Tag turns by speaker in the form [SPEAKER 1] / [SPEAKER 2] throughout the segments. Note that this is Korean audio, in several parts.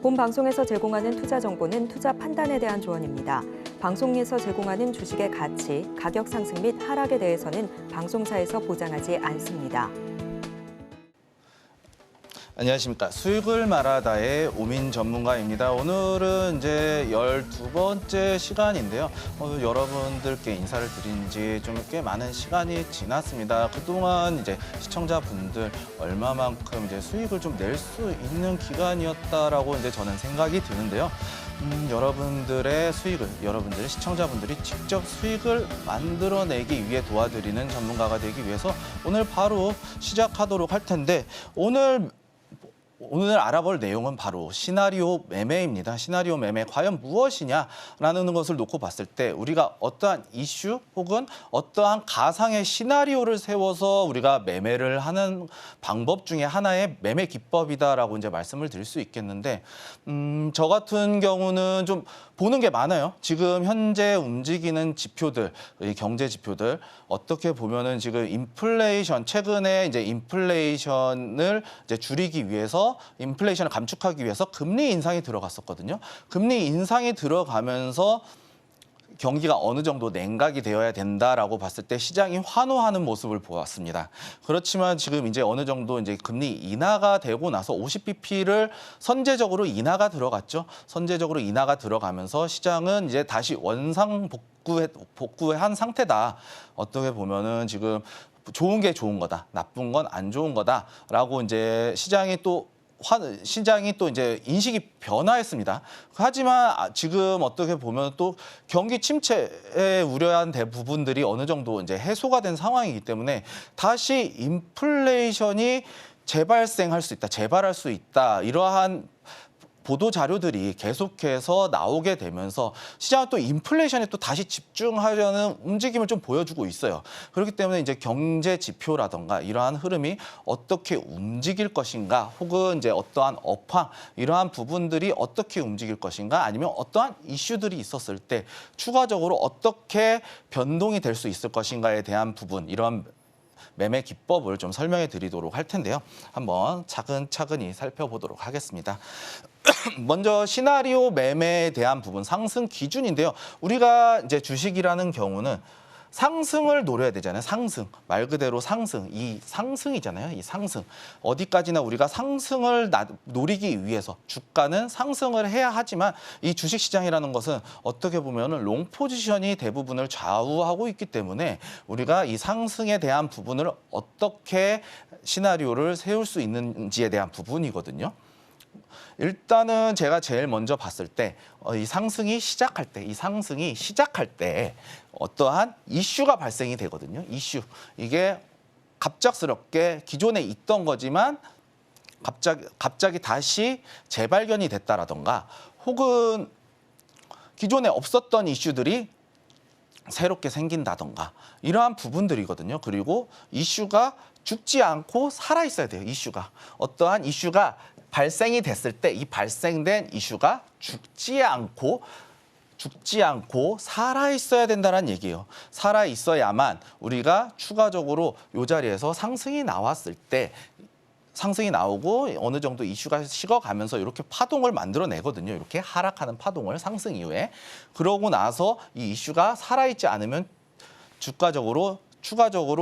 [SPEAKER 1] 본 방송에서 제공하는 투자 정보는 투자 판단에 대한 조언입니다. 방송에서 제공하는 주식의 가치, 가격 상승 및 하락에 대해서는 방송사에서 보장하지 않습니다.
[SPEAKER 2] 안녕하십니까. 수익을 말하다의 오민 전문가입니다. 오늘은 이제 12번째 시간인데요. 여러분들께 인사를 드린 지 좀 꽤 많은 시간이 지났습니다. 그동안 이제 시청자분들 얼마만큼 이제 수익을 좀 낼 수 있는 기간이었다라고 이제 저는 생각이 드는데요. 여러분들의 수익을, 여러분들의 시청자분들이 직접 수익을 만들어내기 위해 도와드리는 전문가가 되기 위해서 오늘 바로 시작하도록 할 텐데 오늘 알아볼 내용은 바로 시나리오 매매입니다. 시나리오 매매 과연 무엇이냐라는 것을 놓고 봤을 때 우리가 어떠한 이슈 혹은 어떠한 가상의 시나리오를 세워서 우리가 매매를 하는 방법 중에 하나의 매매 기법이다라고 이제 말씀을 드릴 수 있겠는데 저 같은 경우는 좀 보는 게 많아요. 지금 현재 움직이는 지표들, 이 경제 지표들 어떻게 보면은 지금 인플레이션 최근에 이제 인플레이션을 이제 줄이기 위해서 인플레이션을 감축하기 위해서 금리 인상이 들어갔었거든요. 금리 인상이 들어가면서 경기가 어느 정도 냉각이 되어야 된다라고 봤을 때 시장이 환호하는 모습을 보았습니다. 그렇지만 지금 이제 어느 정도 이제 금리 인하가 되고 나서 50bp를 선제적으로 인하가 들어갔죠. 선제적으로 인하가 들어가면서 시장은 이제 다시 원상 복구한 상태다. 어떻게 보면은 지금 좋은 게 좋은 거다, 나쁜 건 안 좋은 거다라고 이제 시장이 또 이제 인식이 변화했습니다. 하지만 지금 어떻게 보면 또 경기 침체에 우려한 부분들이 어느 정도 이제 해소가 된 상황이기 때문에 다시 인플레이션이 재발생할 수 있다, 재발할 수 있다 이러한 보도 자료들이 계속해서 나오게 되면서 시장은 또 인플레이션에 또 다시 집중하려는 움직임을 좀 보여주고 있어요. 그렇기 때문에 이제 경제 지표라던가 이러한 흐름이 어떻게 움직일 것인가, 혹은 이제 어떠한 업황 이러한 부분들이 어떻게 움직일 것인가, 아니면 어떠한 이슈들이 있었을 때 추가적으로 어떻게 변동이 될 수 있을 것인가에 대한 부분, 이러한 매매 기법을 좀 설명해 드리도록 할 텐데요. 한번 차근차근히 살펴보도록 하겠습니다. 먼저 시나리오 매매에 대한 부분, 상승 기준인데요. 우리가 이제 주식이라는 경우는 상승을 노려야 되잖아요. 상승, 말 그대로 상승, 이 상승이잖아요. 이 상승. 어디까지나 우리가 상승을 노리기 위해서 주가는 상승을 해야 하지만 이 주식시장이라는 것은 어떻게 보면 롱 포지션이 대부분을 좌우하고 있기 때문에 우리가 이 상승에 대한 부분을 어떻게 시나리오를 세울 수 있는지에 대한 부분이거든요. 일단은 제가 제일 먼저 봤을 때 이 상승이 시작할 때 어떠한 이슈가 발생이 되거든요. 이슈. 이게 갑작스럽게 기존에 있던 거지만 갑자기 다시 재발견이 됐다라던가, 혹은 기존에 없었던 이슈들이 새롭게 생긴다던가 이러한 부분들이거든요. 그리고 이슈가 죽지 않고 살아있어야 돼요. 이슈가. 어떠한 이슈가 발생이 됐을 때 이 발생된 이슈가 죽지 않고 살아있어야 된다는 얘기예요. 살아있어야만 우리가 추가적으로 이 자리에서 상승이 나왔을 때, 상승이 나오고 어느 정도 이슈가 식어가면서 이렇게 파동을 만들어내거든요. 이렇게 하락하는 파동을 상승 이후에. 그러고 나서 이 이슈가 살아있지 않으면 추가적으로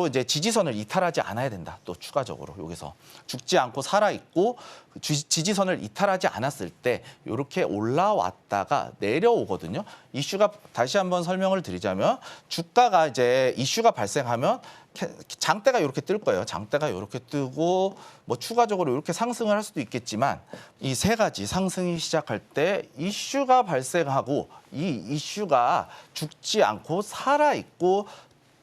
[SPEAKER 2] 이제 지지선을 이탈하지 않아야 된다. 또 추가적으로 여기서 죽지 않고 살아있고 지지선을 이탈하지 않았을 때 이렇게 올라왔다가 내려오거든요. 이슈가 다시 한번 설명을 드리자면, 주가가 이제 이슈가 발생하면 장대가 이렇게 뜰 거예요. 장대가 이렇게 뜨고 뭐 추가적으로 이렇게 상승을 할 수도 있겠지만, 이 세 가지 상승이 시작할 때 이슈가 발생하고 이 이슈가 죽지 않고 살아있고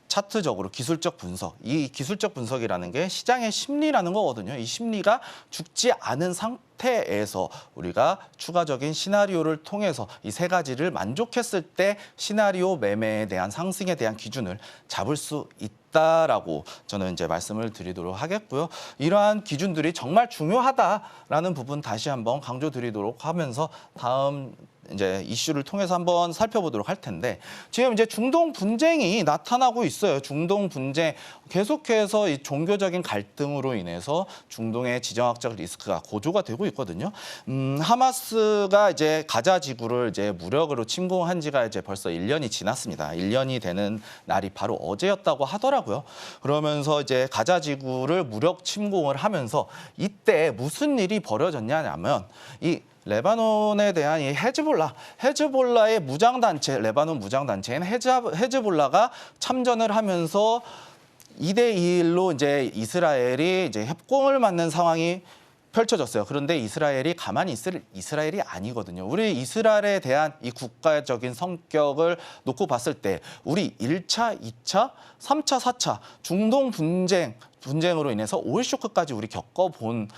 [SPEAKER 2] 차트적으로 기술적 분석, 이 기술적 분석이라는 게 시장의 심리라는 거거든요. 이 심리가 죽지 않은 상태에서 우리가 추가적인 시나리오를 통해서 이 세 가지를 만족했을 때 시나리오 매매에 대한 상승에 대한 기준을 잡을 수 있다라고 저는 이제 말씀을 드리도록 하겠고요. 이러한 기준들이 정말 중요하다라는 부분 다시 한번 강조드리도록 하면서 다음 이제 이슈를 통해서 한번 살펴보도록 할 텐데, 지금 이제 중동 분쟁이 나타나고 있어요. 중동 분쟁 계속해서 이 종교적인 갈등으로 인해서 중동의 지정학적 리스크가 고조가 되고 알고 있거든요. 하마스가 이제 가자 지구를 이제 무력으로 침공한 지가 이제 벌써 1년이 지났습니다. 1년이 되는 날이 바로 어제였다고 하더라고요. 그러면서 이제 가자 지구를 무력 침공을 하면서 이때 무슨 일이 벌어졌냐면 이 레바논에 대한 이 헤즈볼라의 무장단체, 레바논 무장단체인 헤즈볼라가 참전을 하면서 2대2로 이제 이스라엘이 이제 협공을 맞는 상황이 펼쳐졌어요. 그런데 이스라엘이 가만히 있을 이스라엘이 아니거든요. 우리 이스라엘에 대한 이 국가적인 성격을 놓고 봤을 때 우리 1차, 2차, 3차, 4차 중동 분쟁으로 인해서 오일 쇼크까지 우리 겪어본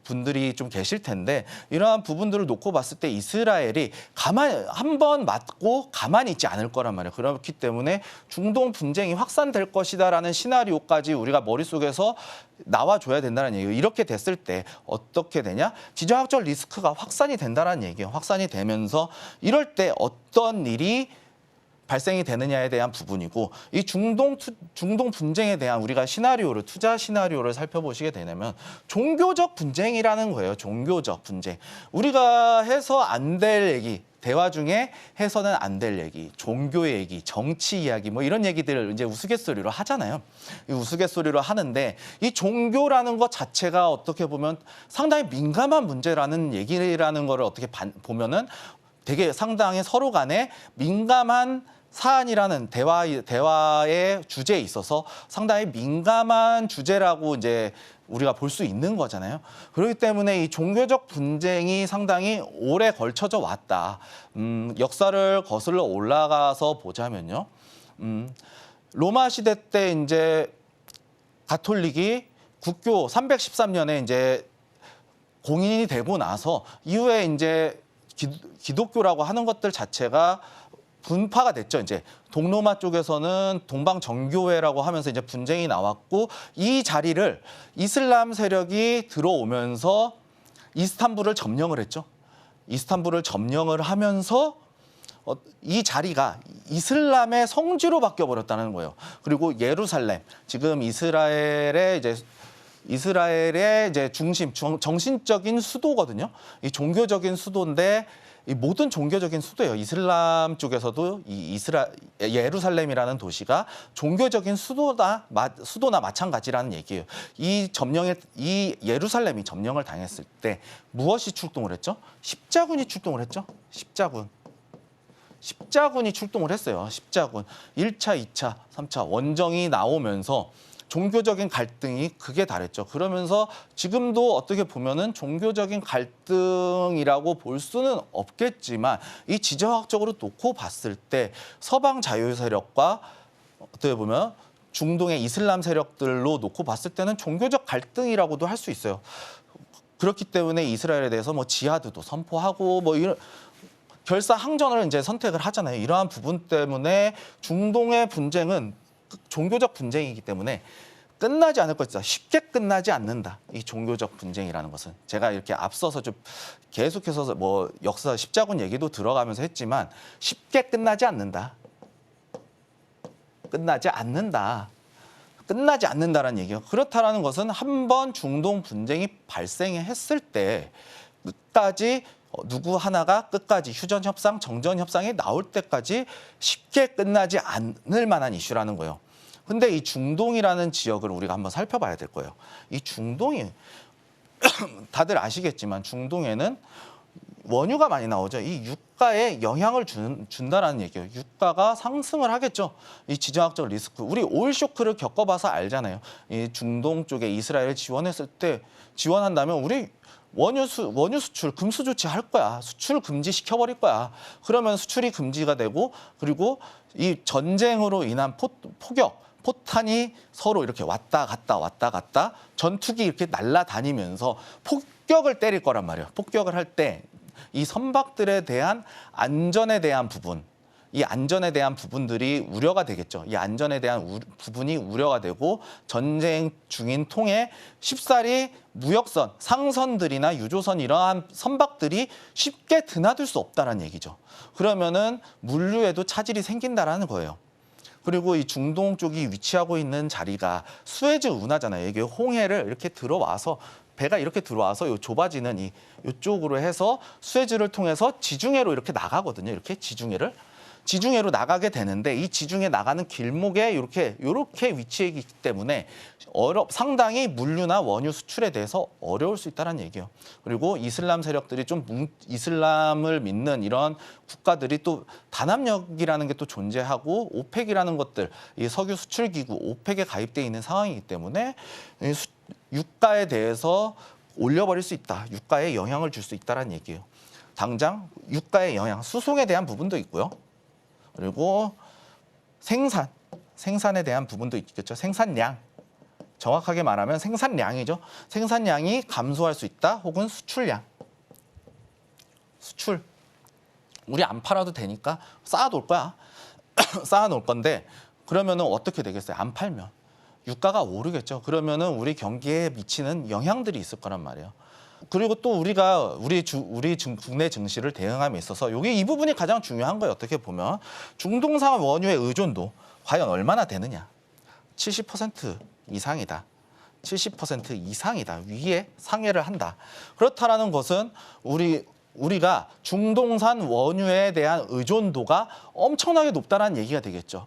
[SPEAKER 2] 분들이 좀 계실 텐데 이러한 부분들을 놓고 봤을 때 이스라엘이 가만히 한 번 맞고 가만히 있지 않을 거란 말이에요. 그렇기 때문에 중동 분쟁이 확산될 것이다라는 시나리오까지 우리가 머릿속에서 나와줘야 된다는 얘기예요. 이렇게 됐을 때 어떻게 되냐? 지정학적 리스크가 확산이 된다는 얘기예요. 확산이 되면서 이럴 때 어떤 일이 발생이 되느냐에 대한 부분이고 이 중동 분쟁에 대한 우리가 투자 시나리오를 살펴보시게 되면 종교적 분쟁이라는 거예요. 종교적 분쟁. 우리가 해서 안 될 얘기, 대화 중에 해서는 안 될 얘기, 종교 얘기, 정치 이야기 뭐 이런 얘기들을 이제 우스갯소리로 하잖아요. 이 우스갯소리로 하는데 이 종교라는 것 자체가 어떻게 보면 상당히 민감한 문제라는 얘기라는 거를 어떻게 보면은 되게 상당히 서로 간에 민감한 사안이라는 대화의 주제에 있어서 상당히 민감한 주제라고 이제 우리가 볼 수 있는 거잖아요. 그렇기 때문에 이 종교적 분쟁이 상당히 오래 걸쳐져 왔다. 역사를 거슬러 올라가서 보자면요. 로마 시대 때 이제 가톨릭이 국교 313년에 이제 공인이 되고 나서 이후에 이제 기독교라고 하는 것들 자체가 분파가 됐죠. 이제 동로마 쪽에서는 동방정교회라고 하면서 이제 분쟁이 나왔고 이 자리를 이슬람 세력이 들어오면서 이스탄불을 점령을 했죠. 이스탄불을 점령을 하면서 이 자리가 이슬람의 성지로 바뀌어 버렸다는 거예요. 그리고 예루살렘, 지금 이스라엘의 이제 중심, 정신적인 수도거든요. 이 종교적인 수도인데 이 모든 종교적인 수도예요. 이슬람 쪽에서도 예루살렘이라는 도시가 종교적인 수도나 마찬가지라는 얘기예요. 이 예루살렘이 점령을 당했을 때 무엇이 출동을 했죠? 십자군이 출동을 했죠. 십자군이 출동을 했어요. 십자군. 1차, 2차, 3차 원정이 나오면서 종교적인 갈등이 극에 달했죠. 그러면서 지금도 어떻게 보면은 종교적인 갈등이라고 볼 수는 없겠지만 이 지정학적으로 놓고 봤을 때 서방 자유 세력과 어떻게 보면 중동의 이슬람 세력들로 놓고 봤을 때는 종교적 갈등이라고도 할 수 있어요. 그렇기 때문에 이스라엘에 대해서 뭐 지하드도 선포하고 뭐 이런 결사항전을 이제 선택을 하잖아요. 이러한 부분 때문에 중동의 분쟁은 종교적 분쟁이기 때문에 끝나지 않을 것이다. 쉽게 끝나지 않는다. 이 종교적 분쟁이라는 것은 제가 이렇게 앞서서 좀 계속해서 뭐 역사 십자군 얘기도 들어가면서 했지만 쉽게 끝나지 않는다. 끝나지 않는다라는 얘기예요. 그렇다라는 것은 한 번 중동 분쟁이 발생했을 때 끝까지 누구 하나가 끝까지 휴전 협상, 정전 협상이 나올 때까지 쉽게 끝나지 않을 만한 이슈라는 거예요. 근데 이 중동이라는 지역을 우리가 한번 살펴봐야 될 거예요. 이 중동이 다들 아시겠지만 중동에는 원유가 많이 나오죠. 이 유가에 영향을 준다라는 얘기예요. 유가가 상승을 하겠죠. 이 지정학적 리스크. 우리 오일 쇼크를 겪어봐서 알잖아요. 이 중동 쪽에 이스라엘 지원했을 때 지원한다면 우리 원유 수출 금수 조치할 거야. 수출 금지시켜버릴 거야. 그러면 수출이 금지가 되고 그리고 이 전쟁으로 인한 포탄이 서로 이렇게 왔다 갔다 전투기 이렇게 날아다니면서 폭격을 때릴 거란 말이에요. 폭격을 할 때 이 선박들에 대한 안전에 대한 부분, 이 안전에 대한 부분들이 우려가 되겠죠. 이 안전에 대한 부분이 우려가 되고 전쟁 중인 통에 쉽사리 무역선, 상선들이나 유조선 이러한 선박들이 쉽게 드나들 수 없다는 얘기죠. 그러면은 물류에도 차질이 생긴다라는 거예요. 그리고 이 중동 쪽이 위치하고 있는 자리가 수에즈 운하잖아요. 이게 홍해를 이렇게 들어와서 배가 이렇게 들어와서 요 좁아지는 이쪽으로 해서 수에즈를 통해서 지중해로 이렇게 나가거든요. 이렇게 지중해로 나가게 되는데 이 지중해 나가는 길목에 이렇게 위치해 있기 때문에 상당히 물류나 원유 수출에 대해서 어려울 수 있다는 얘기예요. 그리고 이슬람 세력들이 이슬람을 믿는 이런 국가들이 또 단합력이라는 게 또 존재하고 오펙이라는 것들, 이 석유 수출 기구 오펙에 가입돼 있는 상황이기 때문에 유가에 대해서 올려버릴 수 있다. 유가에 영향을 줄 수 있다는 얘기예요. 당장 유가의 영향, 수송에 대한 부분도 있고요. 그리고 생산에 대한 부분도 있겠죠. 생산량. 정확하게 말하면 생산량이죠. 생산량이 감소할 수 있다. 혹은 수출량. 수출. 우리 안 팔아도 되니까 쌓아놓을 거야. 쌓아놓을 건데 그러면은 어떻게 되겠어요? 안 팔면. 유가가 오르겠죠. 그러면은 우리 경기에 미치는 영향들이 있을 거란 말이에요. 그리고 또 우리가 우리 국내 증시를 대응함에 있어서 이 부분이 가장 중요한 거예요. 어떻게 보면 중동산 원유의 의존도 과연 얼마나 되느냐. 70% 이상이다. 70% 이상이다. 위에 상회를 한다. 그렇다라는 것은 우리가 중동산 원유에 대한 의존도가 엄청나게 높다라는 얘기가 되겠죠.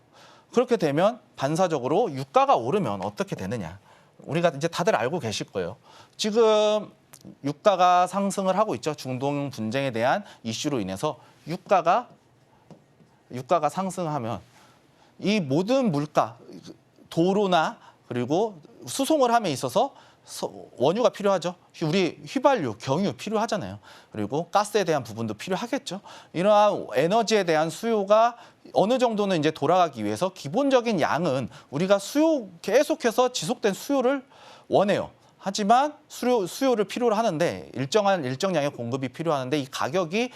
[SPEAKER 2] 그렇게 되면 반사적으로 유가가 오르면 어떻게 되느냐. 우리가 이제 다들 알고 계실 거예요. 지금 유가가 상승을 하고 있죠. 중동 분쟁에 대한 이슈로 인해서 유가가 상승하면 이 모든 물가, 도로나 그리고 수송을 함에 있어서 원유가 필요하죠. 우리 휘발유, 경유 필요하잖아요. 그리고 가스에 대한 부분도 필요하겠죠. 이러한 에너지에 대한 수요가 어느 정도는 이제 돌아가기 위해서 기본적인 양은 우리가 계속해서 지속된 수요를 원해요. 하지만 수요를 필요로 하는데 일정량의 공급이 필요하는데 이 가격이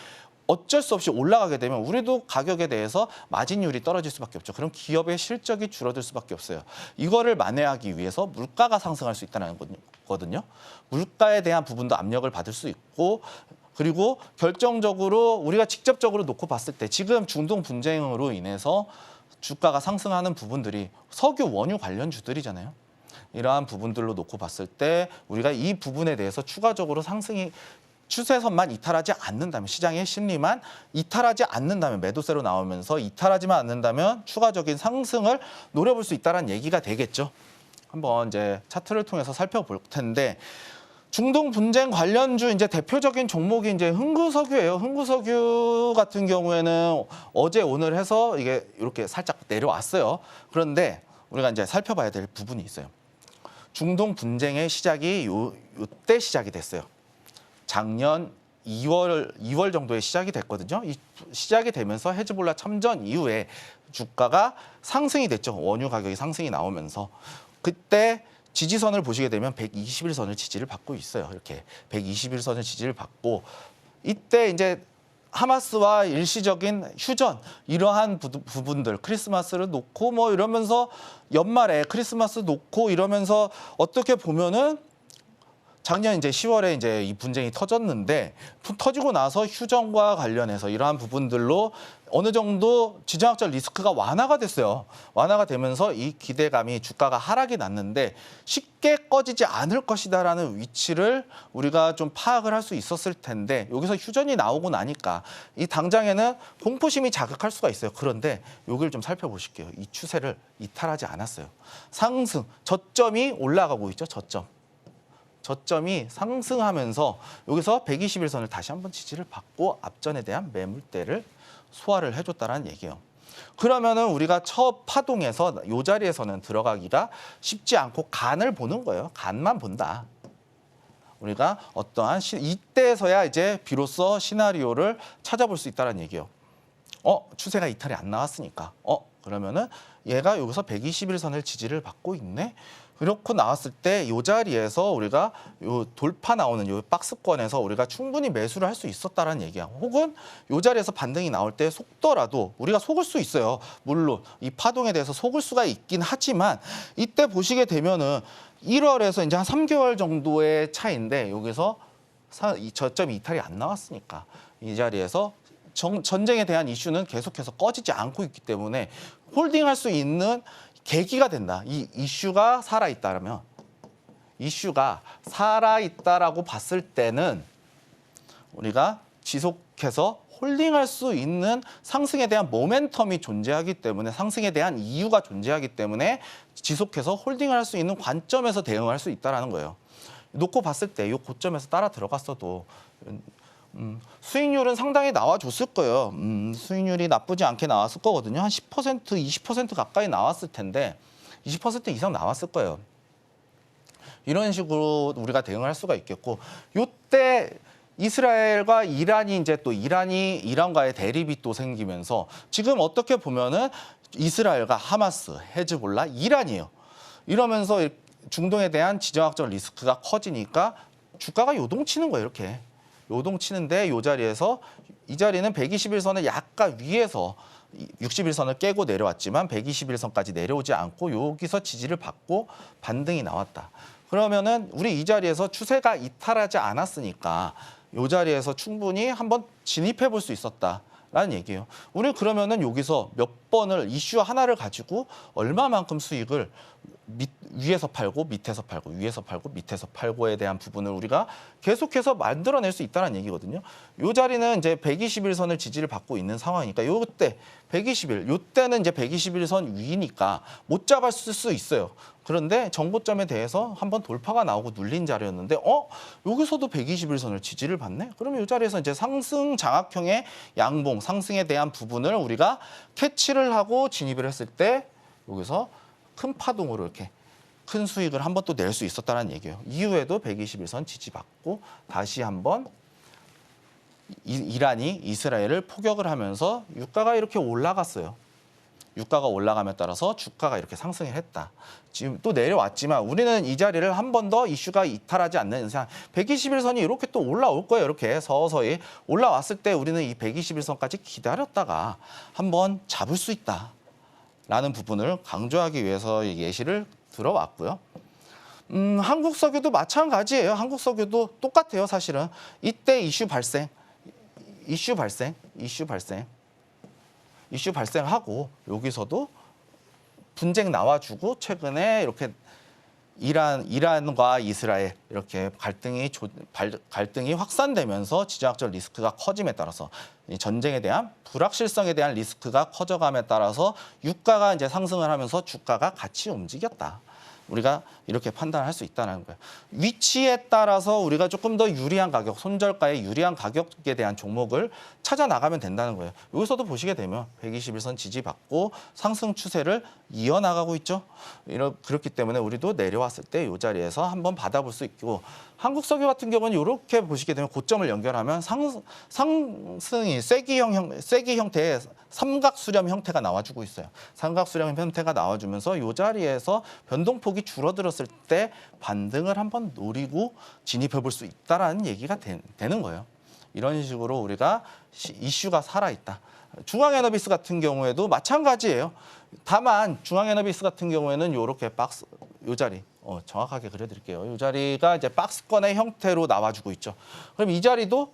[SPEAKER 2] 어쩔 수 없이 올라가게 되면 우리도 가격에 대해서 마진율이 떨어질 수밖에 없죠. 그럼 기업의 실적이 줄어들 수밖에 없어요. 이거를 만회하기 위해서 물가가 상승할 수 있다는 거거든요. 물가에 대한 부분도 압력을 받을 수 있고 그리고 결정적으로 우리가 직접적으로 놓고 봤을 때 지금 중동 분쟁으로 인해서 주가가 상승하는 부분들이 석유 원유 관련주들이잖아요. 이러한 부분들로 놓고 봤을 때 우리가 이 부분에 대해서 추가적으로 상승이 추세선만 이탈하지 않는다면 시장의 심리만 이탈하지 않는다면 매도세로 나오면서 이탈하지만 않는다면 추가적인 상승을 노려볼 수 있다는 얘기가 되겠죠. 한번 이제 차트를 통해서 살펴볼 텐데 중동 분쟁 관련주 이제 대표적인 종목이 이제 흥구석유예요. 흥구석유 같은 경우에는 어제 오늘 해서 이게 이렇게 살짝 내려왔어요. 그런데 우리가 이제 살펴봐야 될 부분이 있어요. 중동 분쟁의 시작이 요때 시작이 됐어요. 작년 2월 정도에 시작이 됐거든요. 시작이 되면서 헤즈볼라 참전 이후에 주가가 상승이 됐죠. 원유 가격이 상승이 나오면서 그때 지지선을 보시게 되면 121선을 지지를 받고 있어요. 이렇게 121선을 지지를 받고 이때 이제 하마스와 일시적인 휴전 이러한 부분들 크리스마스를 놓고 뭐 이러면서 연말에 크리스마스 놓고 이러면서 어떻게 보면은 작년 이제 10월에 이제 이 분쟁이 터졌는데 터지고 나서 휴전과 관련해서 이러한 부분들로 어느 정도 지정학적 리스크가 완화가 됐어요. 완화가 되면서 이 기대감이 주가가 하락이 났는데 쉽게 꺼지지 않을 것이다라는 위치를 우리가 좀 파악을 할 수 있었을 텐데 여기서 휴전이 나오고 나니까 이 당장에는 공포심이 자극할 수가 있어요. 그런데 여기를 좀 살펴보실게요. 이 추세를 이탈하지 않았어요. 상승, 저점이 올라가고 있죠. 저점이 상승하면서 여기서 121선을 다시 한번 지지를 받고 앞전에 대한 매물대를 소화를 해줬다는 얘기예요. 그러면은 우리가 첫 파동에서 이 자리에서는 들어가기가 쉽지 않고 간을 보는 거예요. 간만 본다. 우리가 어떠한 이때서야 이제 비로소 시나리오를 찾아볼 수 있다는 얘기예요. 추세가 이탈이 안 나왔으니까. 그러면은 얘가 여기서 121선을 지지를 받고 있네. 그렇고 나왔을 때 이 자리에서 우리가 요 돌파 나오는 요 박스권에서 우리가 충분히 매수를 할 수 있었다라는 얘기야. 혹은 이 자리에서 반등이 나올 때 속더라도 우리가 속을 수 있어요. 물론 이 파동에 대해서 속을 수가 있긴 하지만 이때 보시게 되면은 1월에서 이제 한 3개월 정도의 차이인데 여기서 이 저점이 이탈이 안 나왔으니까 이 자리에서 전쟁에 대한 이슈는 계속해서 꺼지지 않고 있기 때문에 홀딩할 수 있는 계기가 된다. 이 이슈가 살아있다면 이슈가 살아있다라고 봤을 때는 우리가 지속해서 홀딩할 수 있는 상승에 대한 모멘텀이 존재하기 때문에 상승에 대한 이유가 존재하기 때문에 지속해서 홀딩을 할 수 있는 관점에서 대응할 수 있다는 거예요. 놓고 봤을 때 이 고점에서 따라 들어갔어도 수익률은 상당히 나와줬을 거예요. 수익률이 나쁘지 않게 나왔을 거거든요. 한 10%, 20% 가까이 나왔을 텐데 20% 이상 나왔을 거예요. 이런 식으로 우리가 대응할 수가 있겠고 요때 이스라엘과 이란이 이제 또 이란과의 대립이 또 생기면서 지금 어떻게 보면은 이스라엘과 하마스, 헤즈볼라, 이란이에요. 이러면서 중동에 대한 지정학적 리스크가 커지니까 주가가 요동치는 거예요. 이렇게 요동치는데 이 자리는 121선을 약간 위에서 61선을 깨고 내려왔지만 121선까지 내려오지 않고 여기서 지지를 받고 반등이 나왔다. 그러면은 우리 이 자리에서 추세가 이탈하지 않았으니까 이 자리에서 충분히 한번 진입해 볼 수 있었다라는 얘기예요. 우리 그러면은 여기서 몇 번을 이슈 하나를 가지고 얼마만큼 수익을 위에서 팔고 밑에서 팔고 위에서 팔고 밑에서 팔고에 대한 부분을 우리가 계속해서 만들어낼 수 있다는 얘기거든요. 이 자리는 이제 121선을 지지를 받고 있는 상황이니까 요때 121, 요때는 이제 121선 위니까 못 잡았을 수 있어요. 그런데 정고점에 대해서 한번 돌파가 나오고 눌린 자리였는데 여기서도 121선을 지지를 받네? 그러면 이 자리에서 이제 상승 장악형의 양봉, 상승에 대한 부분을 우리가 캐치를 하고 진입을 했을 때 여기서 큰 파동으로 이렇게 큰 수익을 한번 또 낼 수 있었다는 얘기예요. 이후에도 121선 지지받고 다시 한번 이란이 이스라엘을 포격을 하면서 유가가 이렇게 올라갔어요. 유가가 올라감에 따라서 주가가 이렇게 상승을 했다. 지금 또 내려왔지만 우리는 이 자리를 한 번 더 이슈가 이탈하지 않는 이상 121선이 이렇게 또 올라올 거예요. 이렇게 서서히 올라왔을 때 우리는 이 121선까지 기다렸다가 한번 잡을 수 있다. 라는 부분을 강조하기 위해서 예시를 들어왔고요. 한국석유도 마찬가지예요. 한국석유도 똑같아요. 사실은 이때 이슈 발생하고 여기서도 분쟁 나와주고 최근에 이렇게 이란과 이스라엘 이렇게 갈등이 확산되면서 지정학적 리스크가 커짐에 따라서 전쟁에 대한 불확실성에 대한 리스크가 커져감에 따라서 유가가 이제 상승을 하면서 주가가 같이 움직였다. 우리가 이렇게 판단할 수 있다는 거예요. 위치에 따라서 우리가 조금 더 유리한 가격, 손절가의 유리한 가격에 대한 종목을 찾아 나가면 된다는 거예요. 여기서도 보시게 되면 121선 지지받고 상승 추세를 이어나가고 있죠. 그렇기 때문에 우리도 내려왔을 때 이 자리에서 한번 받아볼 수 있고 한국석유 같은 경우는 이렇게 보시게 되면 고점을 연결하면 상승이 쐐기 형태의 삼각수렴 형태가 나와주고 있어요. 삼각수렴 형태가 나와주면서 이 자리에서 변동폭이 줄어들었을 때 반등을 한번 노리고 진입해 볼 수 있다라는 얘기가 되는 거예요. 이런 식으로 우리가 이슈가 살아있다. 중앙에너비스 같은 경우에도 마찬가지예요. 다만 중앙에너비스 같은 경우에는 이렇게 이 자리 정확하게 그려드릴게요. 이 자리가 이제 박스권의 형태로 나와주고 있죠. 그럼 이 자리도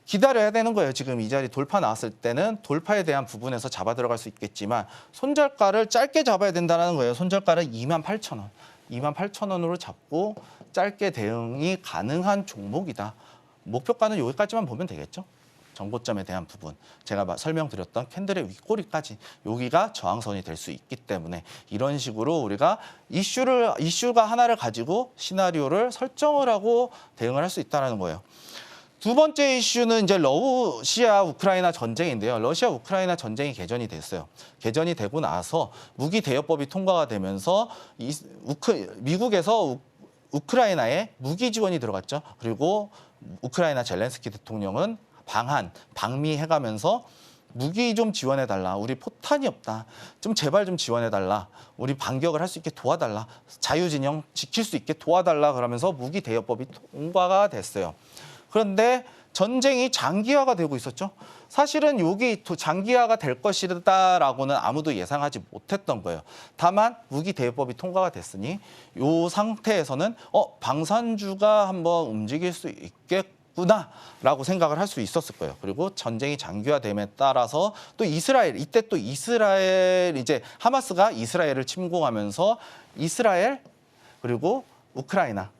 [SPEAKER 2] 기다려야 되는 거예요. 지금 이 자리 돌파 나왔을 때는 돌파에 대한 부분에서 잡아 들어갈 수 있겠지만 손절가를 짧게 잡아야 된다는 거예요. 손절가를 28,000원. 28,000원으로 잡고 짧게 대응이 가능한 종목이다. 목표가는 여기까지만 보면 되겠죠. 정고점에 대한 부분, 제가 설명드렸던 캔들의 윗꼬리까지 여기가 저항선이 될 수 있기 때문에 이런 식으로 우리가 이슈가 하나를 가지고 시나리오를 설정을 하고 대응을 할 수 있다는 거예요. 두 번째 이슈는 이제 러시아 우크라이나 전쟁인데요. 러시아 우크라이나 전쟁이 개전이 됐어요. 개전이 되고 나서 무기 대여법이 통과가 되면서 미국에서 우크라이나에 무기 지원이 들어갔죠. 그리고 우크라이나 젤렌스키 대통령은 방미해가면서 무기 좀 지원해달라. 우리 포탄이 없다. 좀 제발 좀 지원해달라. 우리 반격을 할 수 있게 도와달라. 자유진영 지킬 수 있게 도와달라. 그러면서 무기 대여법이 통과가 됐어요. 그런데 전쟁이 장기화가 되고 있었죠. 사실은 여기 장기화가 될 것이다라고는 아무도 예상하지 못했던 거예요. 다만 무기 대여법이 통과가 됐으니 이 상태에서는 방산주가 한번 움직일 수 있겠구나라고 생각을 할 수 있었을 거예요. 그리고 전쟁이 장기화됨에 따라서 또 이스라엘 이제 하마스가 이스라엘을 침공하면서 이스라엘 그리고 우크라이나,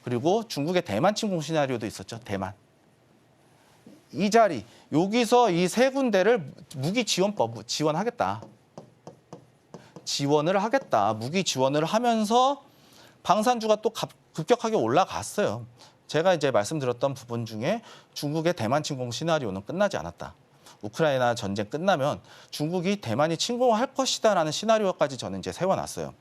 [SPEAKER 2] 그리고 중국의 대만 침공 시나리오도 있었죠. 대만. 이 자리, 여기서 이 세 군데를 무기 지원법 지원하겠다. 지원을 하겠다. 무기 지원을 하면서 방산주가 또 급격하게 올라갔어요. 제가 이제 말씀드렸던 부분 중에 중국의 대만 침공 시나리오는 끝나지 않았다. 우크라이나 전쟁 끝나면 중국이 대만이 침공할 것이다라는 시나리오까지 저는 이제 세워놨어요.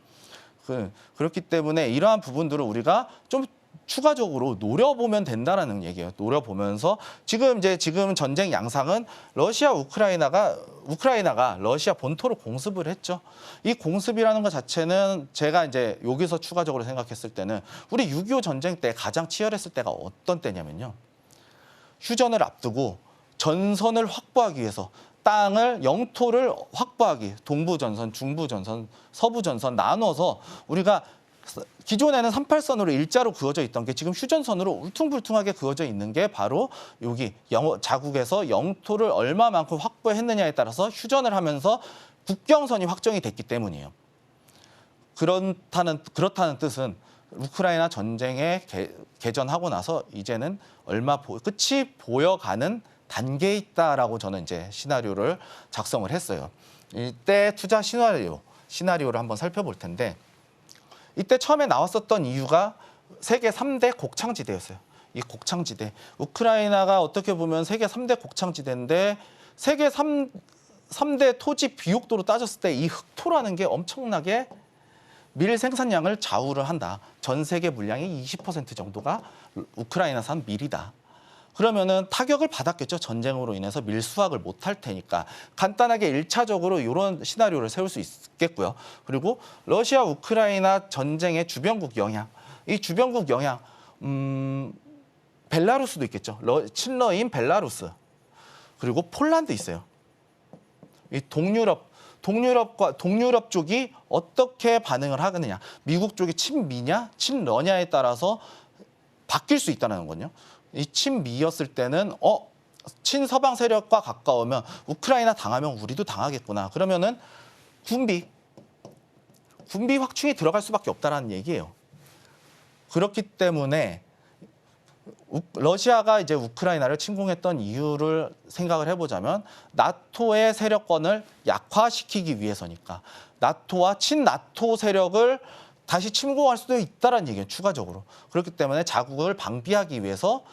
[SPEAKER 2] 그렇기 때문에 이러한 부분들을 우리가 좀 추가적으로 노려보면 된다라는 얘기예요. 노려보면서 지금 전쟁 양상은 우크라이나가 러시아 본토로 공습을 했죠. 이 공습이라는 것 자체는 제가 이제 여기서 추가적으로 생각했을 때는 우리 6.25 전쟁 때 가장 치열했을 때가 어떤 때냐면요. 휴전을 앞두고 전선을 확보하기 위해서 영토를 확보하기, 동부전선, 중부전선, 서부전선 나눠서 우리가 기존에는 38선으로 일자로 그어져 있던 게 지금 휴전선으로 울퉁불퉁하게 그어져 있는 게 바로 여기 자국에서 영토를 얼마만큼 확보했느냐에 따라서 휴전을 하면서 국경선이 확정이 됐기 때문이에요. 그렇다는 뜻은 우크라이나 전쟁에 개전하고 나서 이제는 끝이 보여가는 단계에 있다라고 저는 이제 시나리오를 작성을 했어요. 이때 투자 시나리오를 한번 살펴볼 텐데 이때 처음에 나왔었던 이유가 세계 3대 곡창지대였어요. 이 곡창지대. 우크라이나가 어떻게 보면 세계 3대 곡창지대인데 세계 3대 토지 비옥도로 따졌을 때 이 흑토라는 게 엄청나게 밀 생산량을 좌우를 한다. 전 세계 물량의 20% 정도가 우크라이나산 밀이다. 그러면은 타격을 받았겠죠. 전쟁으로 인해서 밀 수확을 못할 테니까. 간단하게 1차적으로 이런 시나리오를 세울 수 있겠고요. 그리고 러시아 우크라이나 전쟁의 주변국 영향. 이 주변국 영향, 벨라루스도 있겠죠. 친러인 벨라루스. 그리고 폴란드 있어요. 이 동유럽 쪽이 어떻게 반응을 하느냐. 미국 쪽이 친미냐, 친러냐에 따라서 바뀔 수 있다는 거거든요. 이 친미였을 때는 친서방 세력과 가까우면 우크라이나 당하면 우리도 당하겠구나. 그러면은 군비 확충이 들어갈 수밖에 없다라는 얘기예요. 그렇기 때문에 러시아가 이제 우크라이나를 침공했던 이유를 생각을 해보자면 나토의 세력권을 약화시키기 위해서니까 나토와 친나토 세력을 다시 침공할 수도 있다는 얘기예요. 추가적으로. 그렇기 때문에 자국을 방비하기 위해서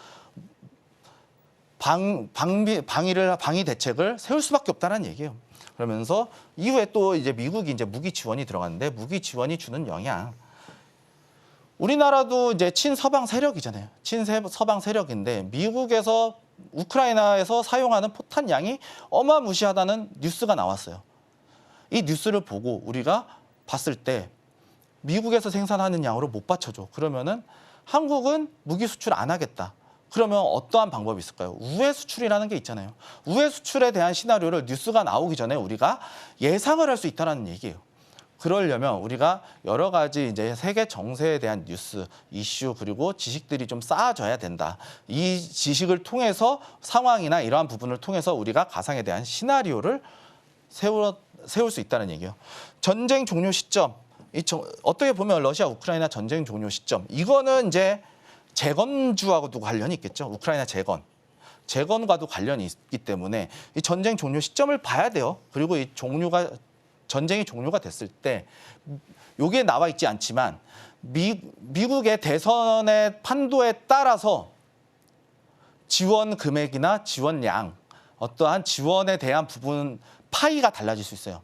[SPEAKER 2] 방위 대책을 세울 수밖에 없다는 얘기예요. 그러면서 이후에 또 이제 미국이 이제 무기 지원이 들어갔는데 무기 지원이 주는 영향. 우리나라도 이제 친서방 세력이잖아요. 친서방 세력인데 미국에서 우크라이나에서 사용하는 포탄 양이 어마무시하다는 뉴스가 나왔어요. 이 뉴스를 보고 우리가 봤을 때 미국에서 생산하는 양으로 못 받쳐줘. 그러면은 한국은 무기 수출 안 하겠다. 그러면 어떠한 방법이 있을까요? 우회 수출이라는 게 있잖아요. 우회 수출에 대한 시나리오를 뉴스가 나오기 전에 우리가 예상을 할 수 있다는 얘기예요. 그러려면 우리가 여러 가지 이제 세계 정세에 대한 뉴스, 이슈 그리고 지식들이 좀 쌓아져야 된다. 이 지식을 통해서 상황이나 이러한 부분을 통해서 우리가 가상에 대한 시나리오를 세울 수 있다는 얘기예요. 전쟁 종료 시점. 어떻게 보면 러시아 우크라이나 전쟁 종료 시점. 이거는 이제 재건주하고도 관련이 있겠죠. 우크라이나 재건과도 관련이 있기 때문에 이 전쟁 종료 시점을 봐야 돼요. 그리고 이 전쟁이 종료가 됐을 때 여기에 나와 있지 않지만 미국의 대선의 판도에 따라서 지원 금액이나 지원량, 어떠한 지원에 대한 부분 파이가 달라질 수 있어요.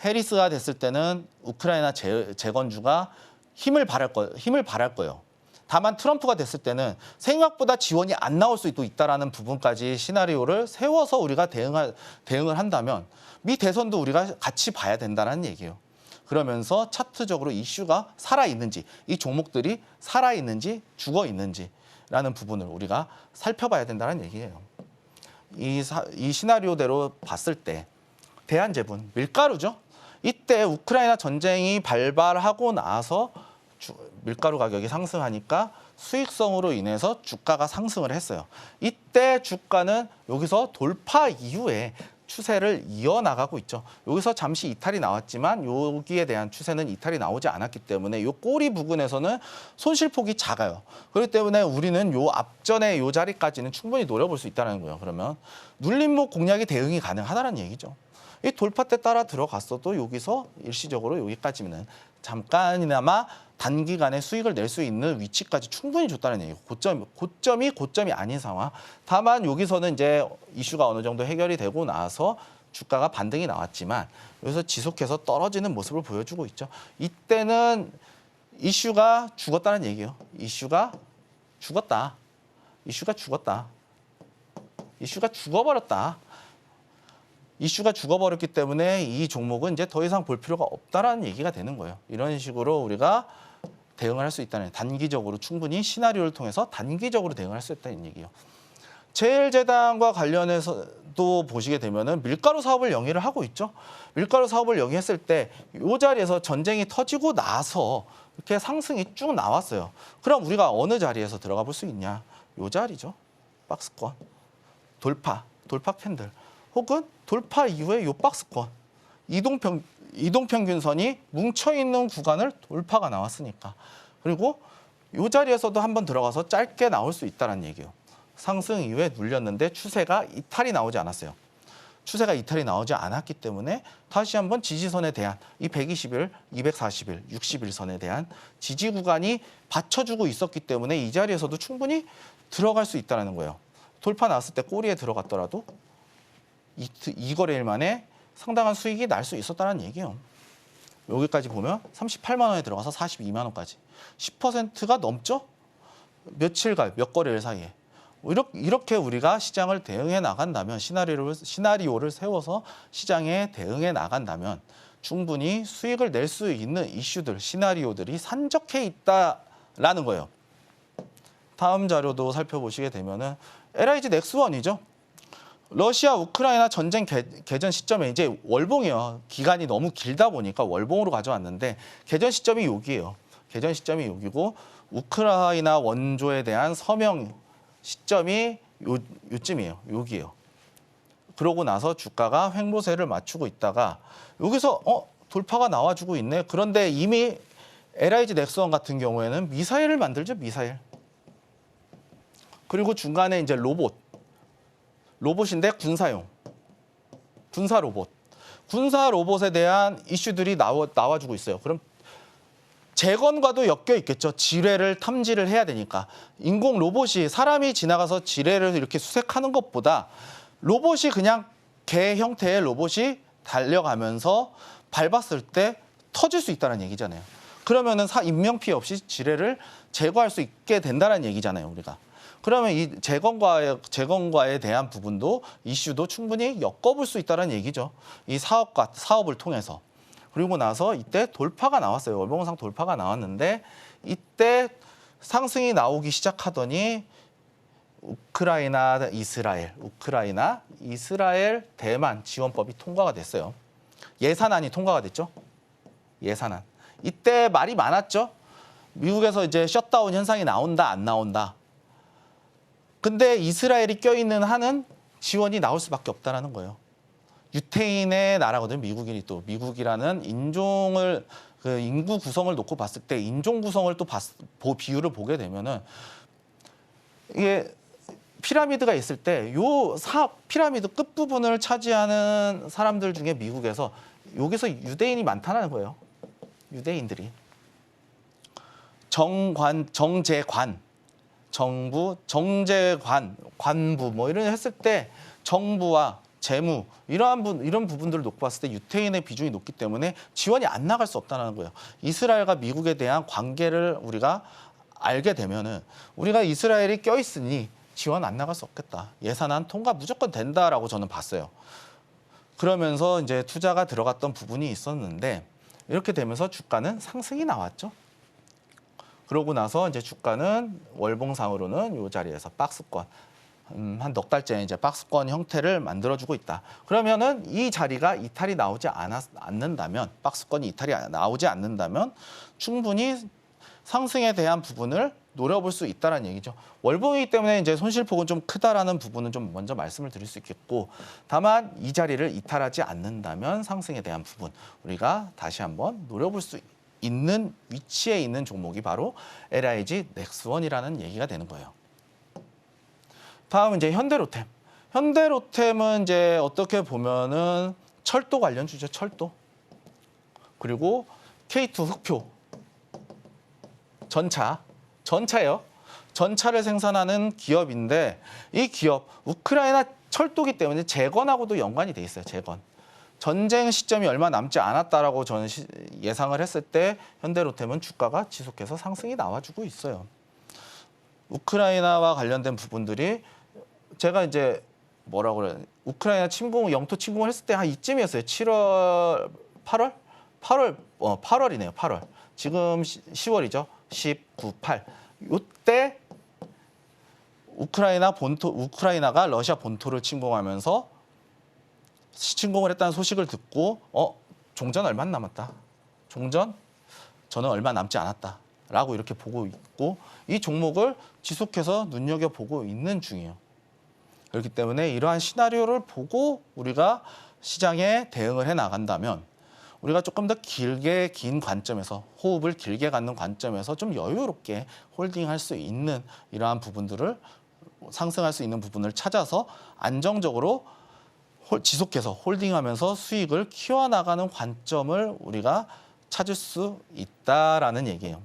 [SPEAKER 2] 해리스가 됐을 때는 우크라이나 재건주가 힘을 발할 거예요. 다만 트럼프가 됐을 때는 생각보다 지원이 안 나올 수도 있다라는 부분까지 시나리오를 세워서 우리가 대응을 한다면 미 대선도 우리가 같이 봐야 된다는 얘기예요. 그러면서 차트적으로 이슈가 살아있는지, 이 종목들이 살아있는지 죽어있는지라는 부분을 우리가 살펴봐야 된다는 얘기예요. 이 시나리오대로 봤을 때 대한제분, 밀가루죠. 이때 우크라이나 전쟁이 발발하고 나서 밀가루 가격이 상승하니까 수익성으로 인해서 주가가 상승을 했어요. 이때 주가는 여기서 돌파 이후에 추세를 이어나가고 있죠. 여기서 잠시 이탈이 나왔지만 여기에 대한 추세는 이탈이 나오지 않았기 때문에 요 꼬리 부근에서는 손실폭이 작아요. 그렇기 때문에 우리는 요 앞전에 요 자리까지는 충분히 노려볼 수 있다는 거예요. 그러면 눌림목 공략이 대응이 가능하다는 얘기죠. 이 돌파대 따라 들어갔어도 여기서 일시적으로 여기까지는 잠깐이나마 단기간에 수익을 낼 수 있는 위치까지 충분히 줬다는 얘기고 고점이 아닌 상황. 다만 여기서는 이제 이슈가 어느 정도 해결이 되고 나서 주가가 반등이 나왔지만 여기서 지속해서 떨어지는 모습을 보여주고 있죠. 이때는 이슈가 죽었다는 얘기예요. 이슈가 죽었다. 이슈가 죽었다. 이슈가 죽어버렸다. 이슈가 죽어버렸기 때문에 이 종목은 이제 더 이상 볼 필요가 없다라는 얘기가 되는 거예요. 이런 식으로 우리가 대응을 할 수 있다는, 단기적으로 충분히 시나리오를 통해서 단기적으로 대응을 할 수 있다는 얘기예요. 제일제당과 관련해서도 보시게 되면은 밀가루 사업을 영위를 하고 있죠. 밀가루 사업을 영위했을 때 이 자리에서 전쟁이 터지고 나서 이렇게 상승이 쭉 나왔어요. 그럼 우리가 어느 자리에서 들어가 볼 수 있냐? 이 자리죠. 박스권, 돌파 캔들. 혹은 돌파 이후에 요 박스권, 이동평균선이 뭉쳐있는 구간을 돌파가 나왔으니까. 그리고 이 자리에서도 한번 들어가서 짧게 나올 수 있다는 얘기예요. 상승 이후에 눌렸는데 추세가 이탈이 나오지 않았어요. 추세가 이탈이 나오지 않았기 때문에 다시 한번 지지선에 대한 이 120일, 240일, 60일선에 대한 지지 구간이 받쳐주고 있었기 때문에 이 자리에서도 충분히 들어갈 수 있다는 거예요. 돌파 나왔을 때 꼬리에 들어갔더라도 이 거래일 만에 상당한 수익이 날 수 있었다는 얘기예요. 여기까지 보면 38만 원에 들어가서 42만 원까지 10%가 넘죠? 며칠간, 몇 거래일 사이에. 이렇게 우리가 시장을 대응해 나간다면, 시나리오를 세워서 시장에 대응해 나간다면 충분히 수익을 낼 수 있는 이슈들, 시나리오들이 산적해 있다라는 거예요. 다음 자료도 살펴보시게 되면은 LIG 넥스원이죠. 러시아 우크라이나 전쟁 개전 시점에 이제 월봉이요. 기간이 너무 길다 보니까 월봉으로 가져왔는데 개전 시점이 여기예요. 개전 시점이 여기고 우크라이나 원조에 대한 서명 시점이 요쯤이에요. 여기예요. 그러고 나서 주가가 횡보세를 맞추고 있다가 여기서 돌파가 나와주고 있네. 그런데 이미 LIG 넥스원 같은 경우에는 미사일을 만들죠. 미사일. 그리고 중간에 이제 로봇인데 군사용, 군사 로봇에 대한 이슈들이 나와주고 있어요. 그럼 재건과도 엮여 있겠죠. 지뢰를 탐지를 해야 되니까. 인공 로봇이, 사람이 지나가서 지뢰를 이렇게 수색하는 것보다 로봇이 그냥 개 형태의 로봇이 달려가면서 밟았을 때 터질 수 있다는 얘기잖아요. 그러면은 인명 피해 없이 지뢰를 제거할 수 있게 된다는 얘기잖아요, 우리가. 그러면 이 재건과에 대한 부분도 이슈도 충분히 엮어볼 수 있다는 얘기죠. 이 사업을 통해서. 그리고 나서 이때 돌파가 나왔어요. 월봉상 돌파가 나왔는데 이때 상승이 나오기 시작하더니 우크라이나, 이스라엘, 대만 지원법이 통과가 됐어요. 예산안이 통과가 됐죠. 예산안. 이때 말이 많았죠. 미국에서 이제 셧다운 현상이 나온다, 안 나온다. 근데 이스라엘이 껴있는 한은 지원이 나올 수밖에 없다는 거예요. 유태인의 나라거든요. 미국이라는 인종을, 그 인구 구성을 놓고 봤을 때 인종 구성을 또 비율을 보게 되면은 이게 피라미드가 있을 때 피라미드 끝부분을 차지하는 사람들 중에 미국에서 여기서 유대인이 많다는 거예요. 유대인들이. 정제관, 정부, 정제관, 관부 뭐 이런 했을 때 정부와 재무 이런 부분들을 놓고 봤을 때 유태인의 비중이 높기 때문에 지원이 안 나갈 수 없다는 거예요. 이스라엘과 미국에 대한 관계를 우리가 알게 되면은 우리가 이스라엘이 껴있으니 지원 안 나갈 수 없겠다. 예산안 통과 무조건 된다라고 저는 봤어요. 그러면서 이제 투자가 들어갔던 부분이 있었는데 이렇게 되면서 주가는 상승이 나왔죠. 그러고 나서 이제 주가는 월봉상으로는 이 자리에서 박스권 한 넉 달째 이제 박스권 형태를 만들어주고 있다. 그러면은 이 자리가 이탈이 나오지 않는다면, 박스권이 이탈이 나오지 않는다면 충분히 상승에 대한 부분을 노려볼 수 있다는 얘기죠. 월봉이기 때문에 이제 손실폭은 좀 크다라는 부분은 좀 먼저 말씀을 드릴 수 있겠고, 다만 이 자리를 이탈하지 않는다면 상승에 대한 부분 우리가 다시 한번 노려볼 수 있는 위치에 있는 종목이 바로 LIG 넥스원이라는 얘기가 되는 거예요. 다음은 이제 현대로템. 현대로템은 이제 어떻게 보면은 철도 관련 주죠, 철도. 그리고 K2 흑표, 전차예요. 전차를 생산하는 기업인데 이 기업 우크라이나 철도기 때문에 재건하고도 연관이 돼 있어요. 재건. 전쟁 시점이 얼마 남지 않았다라고 저는 예상을 했을 때 현대로템은 주가가 지속해서 상승이 나와주고 있어요. 우크라이나와 관련된 부분들이 제가 이제 뭐라고 그래야 되나, 우크라이나 침공, 영토 침공을 했을 때 한 이쯤이었어요. 7월, 8월? 8월이네요. 8월. 지금 10월이죠. 19, 8. 이때 우크라이나가 러시아 본토를 침공하면서 침공을 했다는 소식을 듣고 종전 얼마 안 남았다. 종전 저는 얼마 남지 않았다라고 이렇게 보고 있고 이 종목을 지속해서 눈여겨보고 있는 중이에요. 그렇기 때문에 이러한 시나리오를 보고 우리가 시장에 대응을 해 나간다면 우리가 조금 더 길게 긴 관점에서 호흡을 길게 갖는 관점에서 좀 여유롭게 홀딩할 수 있는 이러한 부분들을 상승할 수 있는 부분을 찾아서 안정적으로 지속해서 홀딩하면서 수익을 키워나가는 관점을 우리가 찾을 수 있다라는 얘기예요.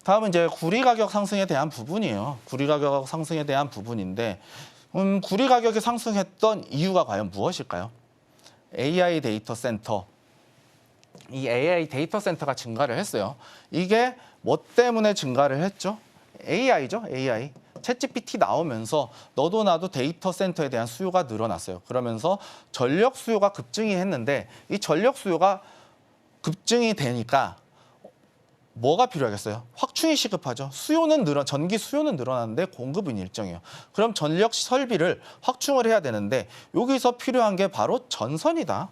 [SPEAKER 2] 다음은 이제 구리 가격 상승에 대한 부분이에요. 구리 가격 상승에 대한 부분인데 구리 가격이 상승했던 이유가 과연 무엇일까요? AI 데이터 센터. 이 AI 데이터 센터가 증가를 했어요. 이게 뭐 때문에 증가를 했죠? AI죠, AI. 챗GPT 나오면서 너도 나도 데이터 센터에 대한 수요가 늘어났어요. 그러면서 전력 수요가 급증이 했는데 이 전력 수요가 급증이 되니까 뭐가 필요하겠어요? 확충이 시급하죠. 전기 수요는 늘어났는데 공급은 일정해요. 그럼 전력 설비를 확충을 해야 되는데 여기서 필요한 게 바로 전선이다.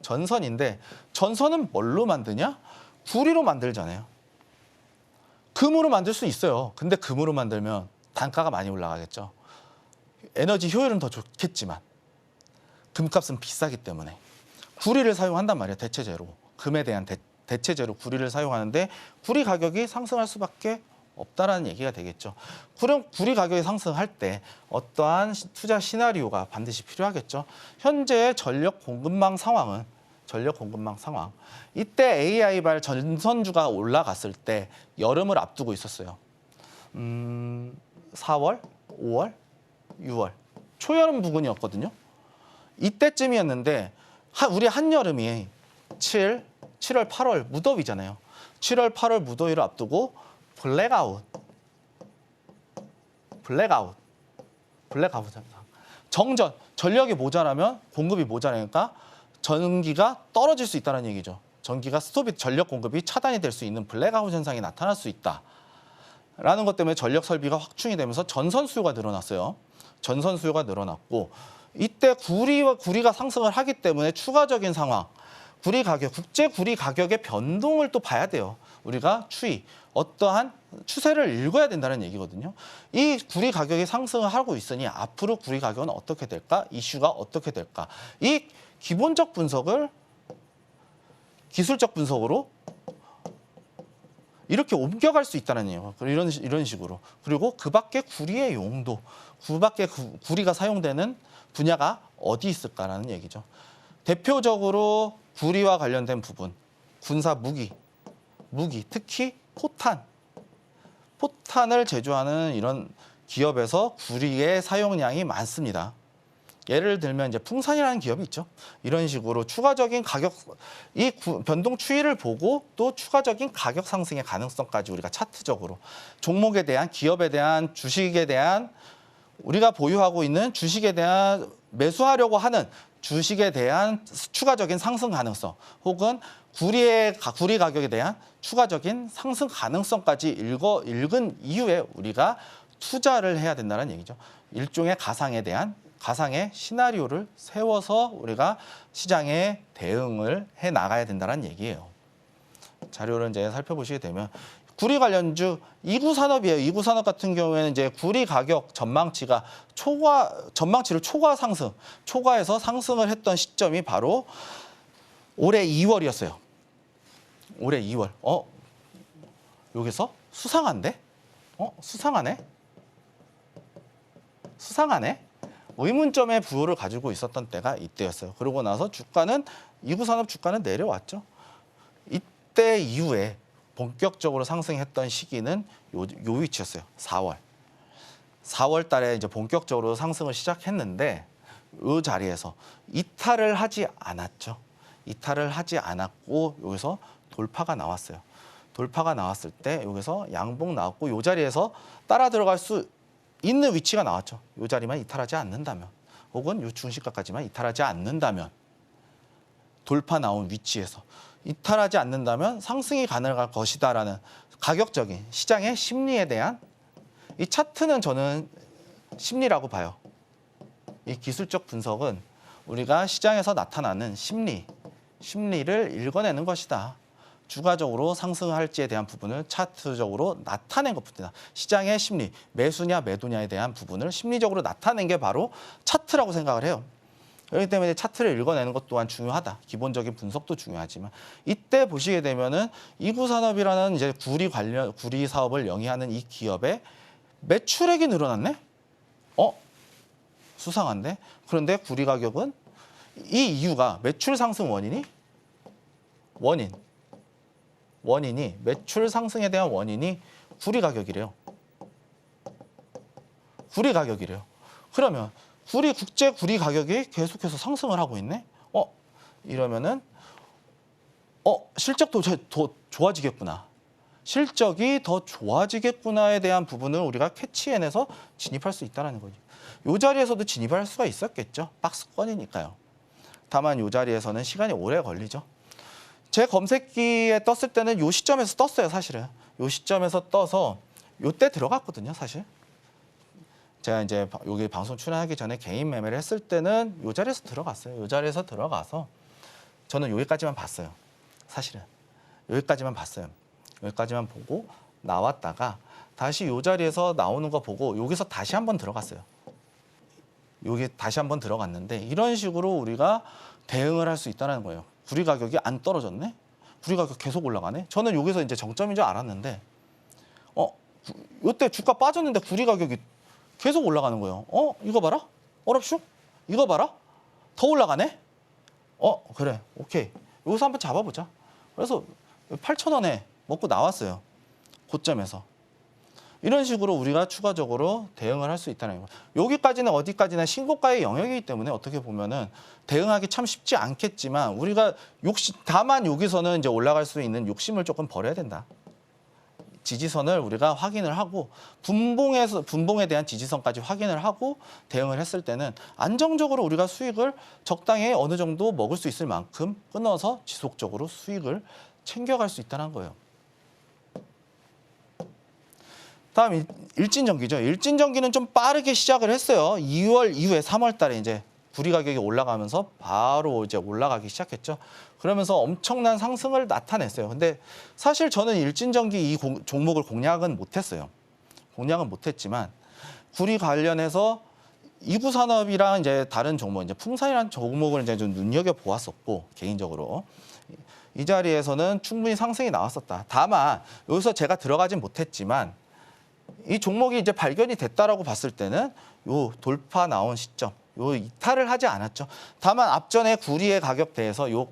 [SPEAKER 2] 전선인데 전선은 뭘로 만드냐? 구리로 만들잖아요. 금으로 만들 수 있어요. 근데 금으로 만들면 단가가 많이 올라가겠죠. 에너지 효율은 더 좋겠지만 금값은 비싸기 때문에 구리를 사용한단 말이에요. 대체재로. 금에 대한 대체재로 구리를 사용하는데 구리 가격이 상승할 수밖에 없다라는 얘기가 되겠죠. 그럼 구리 가격이 상승할 때 어떠한 투자 시나리오가 반드시 필요하겠죠. 현재 전력 공급망 상황 이때 AI발 전선주가 올라갔을 때 여름을 앞두고 있었어요. 4월, 5월, 6월 초여름 부근이었거든요. 이때쯤이었는데 우리 한여름이 7월, 8월 무더위잖아요. 7월, 8월 무더위를 앞두고 블랙아웃 현상. 정전, 전력이 모자라면 공급이 모자라니까 전기가 떨어질 수 있다는 얘기죠. 전기가 전력 공급이 차단이 될 수 있는 블랙아웃 현상이 나타날 수 있다라는 것 때문에 전력 설비가 확충이 되면서 전선 수요가 늘어났어요. 전선 수요가 늘어났고 이때 구리가 상승을 하기 때문에 추가적인 상황, 국제 구리 가격의 변동을 또 봐야 돼요. 우리가 어떠한 추세를 읽어야 된다는 얘기거든요. 이 구리 가격이 상승을 하고 있으니 앞으로 구리 가격은 어떻게 될까? 이슈가 어떻게 될까? 이 기본적 분석을 기술적 분석으로 이렇게 옮겨갈 수 있다는 얘기예요. 이런 식으로. 그리고 그 밖에 구리의 용도, 그 밖에 구리가 사용되는 분야가 어디 있을까라는 얘기죠. 대표적으로 구리와 관련된 부분, 군사 무기, 특히 포탄을 제조하는 이런 기업에서 구리의 사용량이 많습니다. 예를 들면 이제 풍산이라는 기업이 있죠. 이런 식으로 추가적인 가격, 변동 추이를 보고 또 추가적인 가격 상승의 가능성까지 우리가 차트적으로 종목에 대한, 기업에 대한, 주식에 대한, 우리가 보유하고 있는 주식에 대한, 매수하려고 하는 주식에 대한 추가적인 상승 가능성, 혹은 구리 가격에 대한 추가적인 상승 가능성까지 읽은 이후에 우리가 투자를 해야 된다는 얘기죠. 일종의 가상의 시나리오를 세워서 우리가 시장에 대응을 해 나가야 된다는 얘기예요. 자료를 이제 살펴보시게 되면 구리 관련주 이구산업이에요. 이구산업 같은 경우에는 이제 구리 가격 전망치를 초과해서 상승을 했던 시점이 바로 올해 2월이었어요. 올해 2월. 여기서 수상한데? 수상하네? 의문점의 부호를 가지고 있었던 때가 이때였어요. 그러고 나서 이구산업 주가는 내려왔죠. 이때 이후에 본격적으로 상승했던 시기는 요 위치였어요. 4월 달에 이제 본격적으로 상승을 시작했는데 이 자리에서 이탈을 하지 않았죠. 이탈을 하지 않았고 여기서 돌파가 나왔어요. 돌파가 나왔을 때 여기서 양봉 나왔고 이 자리에서 따라 들어갈 수 있는 위치가 나왔죠. 이 자리만 이탈하지 않는다면, 혹은 이 중시가까지만 이탈하지 않는다면, 돌파 나온 위치에서 이탈하지 않는다면 상승이 가능할 것이다라는 가격적인 시장의 심리에 대한, 이 차트는 저는 심리라고 봐요. 이 기술적 분석은 우리가 시장에서 나타나는 심리를 읽어내는 것이다. 주가적으로 상승할지에 대한 부분을 차트적으로 나타낸 것뿐이다. 시장의 심리, 매수냐 매도냐에 대한 부분을 심리적으로 나타낸 게 바로 차트라고 생각을 해요. 그렇기 때문에 차트를 읽어내는 것 또한 중요하다. 기본적인 분석도 중요하지만 이때 보시게 되면은 이구산업이라는 이제 구리 사업을 영위하는 이 기업의 매출액이 늘어났네. 수상한데. 그런데 구리 가격은 이 이유가 매출 상승 원인이 매출 상승에 대한 원인이 구리 가격이래요. 그러면 국제 구리 가격이 계속해서 상승을 하고 있네. 이러면은 실적도 더 좋아지겠구나. 실적이 더 좋아지겠구나에 대한 부분을 우리가 캐치해내서 진입할 수 있다는 거죠. 이 자리에서도 진입할 수가 있었겠죠. 박스권이니까요. 다만 이 자리에서는 시간이 오래 걸리죠. 제 검색기에 떴을 때는 이 시점에서 떴어요, 사실은. 이 시점에서 떠서 이때 들어갔거든요, 사실. 제가 이제 여기 방송 출연하기 전에 개인 매매를 했을 때는 이 자리에서 들어갔어요. 이 자리에서 들어가서 저는 여기까지만 봤어요, 사실은. 여기까지만 봤어요. 여기까지만 보고 나왔다가 다시 이 자리에서 나오는 거 보고 여기서 다시 한번 들어갔어요. 여기 다시 한번 들어갔는데 이런 식으로 우리가 대응을 할 수 있다는 거예요. 구리 가격이 안 떨어졌네? 구리 가격 계속 올라가네? 저는 여기서 이제 정점인 줄 알았는데 이때 주가 빠졌는데 구리 가격이 계속 올라가는 거예요. 이거 봐라? 어랍쇼? 이거 봐라? 더 올라가네? 그래. 오케이. 여기서 한번 잡아보자. 그래서 8,000원에 먹고 나왔어요. 고점에서. 이런 식으로 우리가 추가적으로 대응을 할 수 있다는 거예요. 여기까지는 어디까지나 신고가의 영역이기 때문에 어떻게 보면은 대응하기 참 쉽지 않겠지만 우리가 다만 여기서는 이제 올라갈 수 있는 욕심을 조금 버려야 된다. 지지선을 우리가 확인을 하고 분봉에 대한 지지선까지 확인을 하고 대응을 했을 때는 안정적으로 우리가 수익을 적당히 어느 정도 먹을 수 있을 만큼 끊어서 지속적으로 수익을 챙겨갈 수 있다는 거예요. 다음 일진전기죠. 일진전기는 좀 빠르게 시작을 했어요. 2월 이후에 3월 달에 이제 구리 가격이 올라가면서 바로 이제 올라가기 시작했죠. 그러면서 엄청난 상승을 나타냈어요. 근데 사실 저는 일진전기 이 종목을 공략은 못했어요. 공략은 못했지만 구리 관련해서 이구산업이랑 이제 다른 종목, 이제 풍산이라는 종목을 이제 좀 눈여겨 보았었고 개인적으로 이 자리에서는 충분히 상승이 나왔었다. 다만 여기서 제가 들어가진 못했지만 이 종목이 이제 발견이 됐다라고 봤을 때는 요 돌파 나온 시점, 요 이탈을 하지 않았죠. 다만 앞전에 구리의 가격대에서 요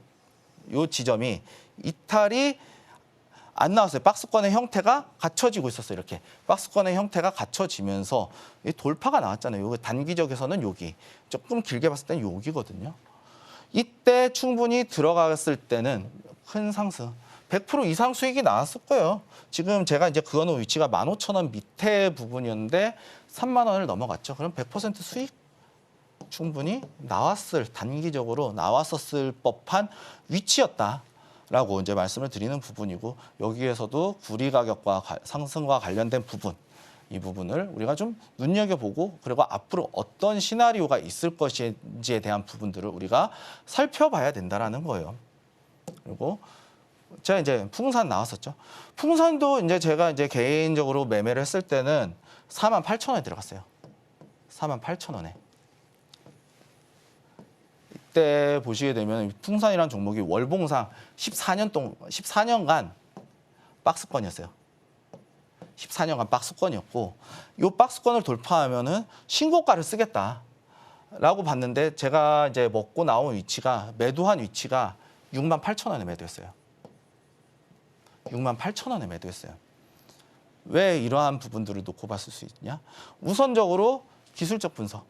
[SPEAKER 2] 지점이 이탈이 안 나왔어요. 박스권의 형태가 갖춰지고 있었어요. 이렇게 박스권의 형태가 갖춰지면서 이 돌파가 나왔잖아요. 요 단기적에서는 여기, 조금 길게 봤을 때는 여기거든요. 이때 충분히 들어갔을 때는 큰 상승, 100% 이상 수익이 나왔을 거예요. 지금 제가 이제 그어놓은 위치가 15,000원 밑에 부분이었는데 3만 원을 넘어갔죠. 그럼 100% 수익 충분히 단기적으로 나왔었을 법한 위치였다라고 이제 말씀을 드리는 부분이고, 여기에서도 구리 가격과 상승과 관련된 부분, 이 부분을 우리가 좀 눈여겨보고, 그리고 앞으로 어떤 시나리오가 있을 것인지에 대한 부분들을 우리가 살펴봐야 된다라는 거예요. 그리고 제가 이제 풍산 나왔었죠. 풍산도 이제 제가 이제 개인적으로 매매를 했을 때는 48,000원에 들어갔어요. 48,000원에. 이때 보시게 되면 풍산이라는 종목이 월봉상 14년간 박스권이었어요. 14년간 박스권이었고, 이 박스권을 돌파하면은 신고가를 쓰겠다라고 봤는데, 제가 이제 먹고 나온 위치가, 매도한 위치가 68,000원에 매도했어요. 68,000원에 매도했어요. 왜 이러한 부분들을 놓고 봤을 수 있냐? 우선적으로 기술적 분석.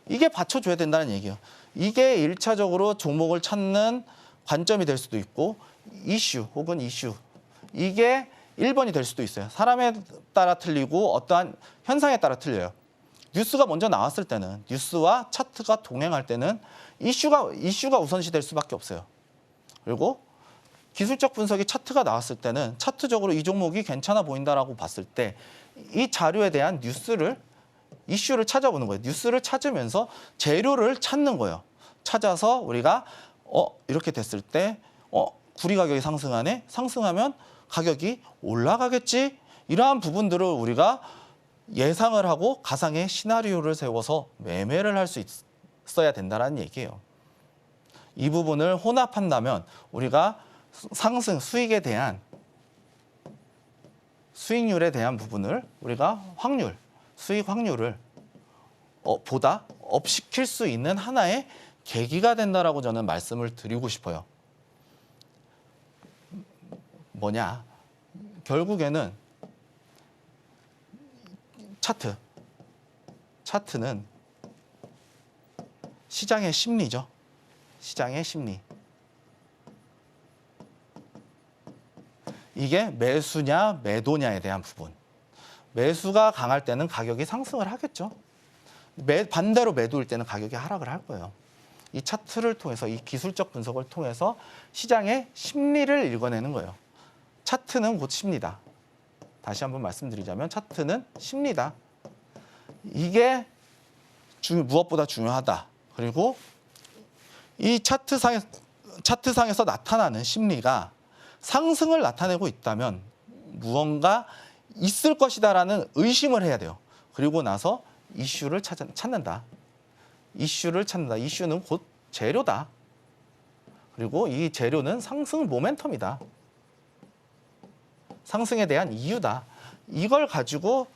[SPEAKER 2] 이게 받쳐줘야 된다는 얘기예요. 이게 1차적으로 종목을 찾는 관점이 될 수도 있고, 이슈. 이게 1번이 될 수도 있어요. 사람에 따라 틀리고 어떠한 현상에 따라 틀려요. 뉴스가 먼저 나왔을 때는, 뉴스와 차트가 동행할 때는 이슈가 우선시 될 수밖에 없어요. 그리고 기술적 분석이 차트가 나왔을 때는 차트적으로 이 종목이 괜찮아 보인다라고 봤을 때 이 자료에 대한 이슈를 찾아보는 거예요. 뉴스를 찾으면서 재료를 찾는 거예요. 찾아서 우리가 이렇게 됐을 때 구리 가격이 상승하네? 상승하면 가격이 올라가겠지? 이러한 부분들을 우리가 예상을 하고 가상의 시나리오를 세워서 매매를 할 수 있어야 된다는 얘기예요. 이 부분을 혼합한다면 우리가 상승 수익률에 대한 부분을 우리가 수익 확률을 보다 업시킬 수 있는 하나의 계기가 된다라고 저는 말씀을 드리고 싶어요. 뭐냐? 결국에는 차트는 시장의 심리죠. 시장의 심리. 이게 매수냐 매도냐에 대한 부분. 매수가 강할 때는 가격이 상승을 하겠죠. 반대로 매도일 때는 가격이 하락을 할 거예요. 이 차트를 통해서, 이 기술적 분석을 통해서 시장의 심리를 읽어내는 거예요. 차트는 곧 심리다. 다시 한번 말씀드리자면 차트는 심리다. 이게 무엇보다 중요하다. 그리고 이 차트상에서 나타나는 심리가 상승을 나타내고 있다면 무언가 있을 것이다라는 의심을 해야 돼요. 그리고 나서 이슈를 찾는다. 이슈는 곧 재료다. 그리고 이 재료는 상승 모멘텀이다. 상승에 대한 이유다. 이걸 가지고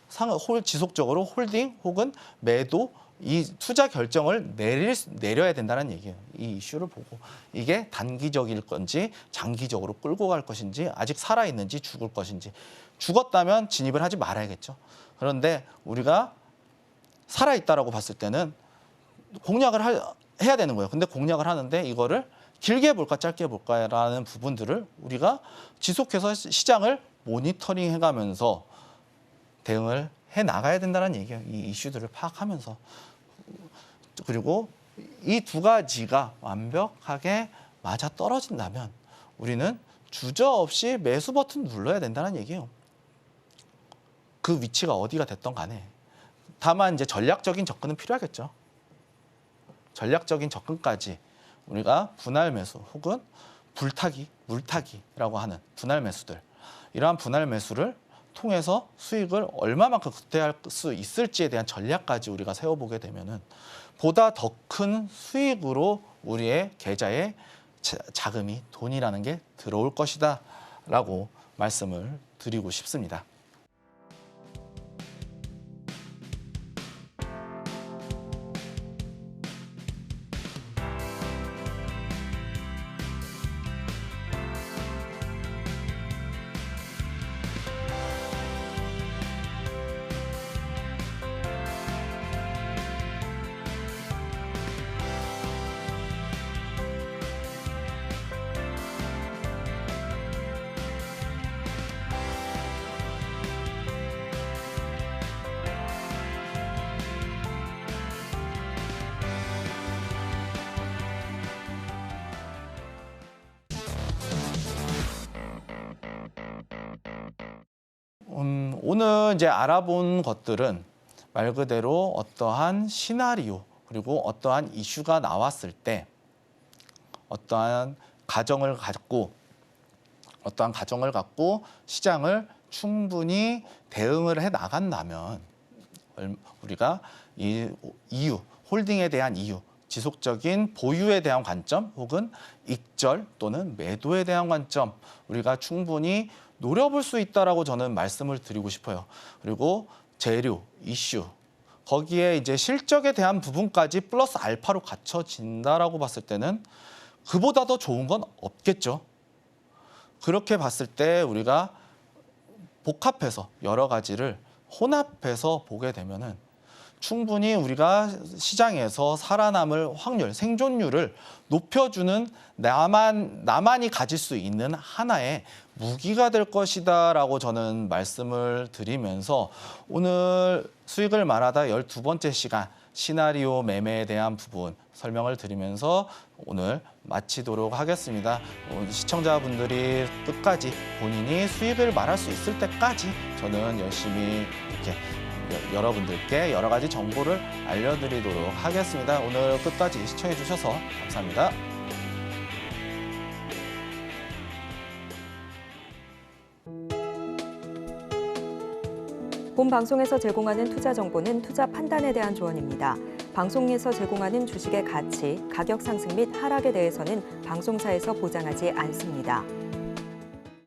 [SPEAKER 2] 지속적으로 홀딩 혹은 매도, 이 투자 결정을 내려야 된다는 얘기예요. 이 이슈를 보고 이게 단기적일 건지 장기적으로 끌고 갈 것인지, 아직 살아있는지 죽을 것인지. 죽었다면 진입을 하지 말아야겠죠. 그런데 우리가 살아있다라고 봤을 때는 공략을 해야 되는 거예요. 근데 공략을 하는데 이거를 길게 볼까 짧게 볼까라는 부분들을 우리가 지속해서 시장을 모니터링 해가면서 대응을 해 나가야 된다는 얘기예요. 이 이슈들을 파악하면서. 그리고 이 두 가지가 완벽하게 맞아 떨어진다면 우리는 주저없이 매수 버튼 눌러야 된다는 얘기예요. 그 위치가 어디가 됐던 간에. 다만 이제 전략적인 접근은 필요하겠죠. 전략적인 접근까지 우리가 분할 매수 혹은 물타기라고 하는 분할 매수들, 이러한 분할 매수를 통해서 수익을 얼마만큼 극대화할 수 있을지에 대한 전략까지 우리가 세워보게 되면은 보다 더 큰 수익으로 우리의 계좌에 자금이, 돈이라는 게 들어올 것이다라고 말씀을 드리고 싶습니다. 오늘 이제 알아본 것들은 말 그대로 어떠한 시나리오 그리고 어떠한 이슈가 나왔을 때 어떠한 가정을 갖고 시장을 충분히 대응을 해 나간다면 우리가 이 이유, 홀딩에 대한 이유, 지속적인 보유에 대한 관점 혹은 익절 또는 매도에 대한 관점 우리가 충분히 노려볼 수 있다라고 저는 말씀을 드리고 싶어요. 그리고 재료, 이슈 거기에 이제 실적에 대한 부분까지 플러스 알파로 갖춰진다라고 봤을 때는 그보다 더 좋은 건 없겠죠. 그렇게 봤을 때 우리가 복합해서 여러 가지를 혼합해서 보게 되면은 충분히 우리가 시장에서 살아남을 확률, 생존율을 높여주는 나만이 가질 수 있는 하나의 무기가 될 것이다라고 저는 말씀을 드리면서 오늘 수익을 말하다 12번째 시간 시나리오 매매에 대한 부분 설명을 드리면서 오늘 마치도록 하겠습니다. 시청자분들이 끝까지 본인이 수익을 말할 수 있을 때까지 저는 열심히 이렇게 여러분들께 여러 가지 정보를 알려드리도록 하겠습니다. 오늘 끝까지 시청해 주셔서 감사합니다.
[SPEAKER 1] 본 방송에서 제공하는 투자 정보는 투자 판단에 대한 조언입니다. 방송에서 제공하는 주식의 가치, 가격 상승 및 하락에 대해서는 방송사에서 보장하지 않습니다.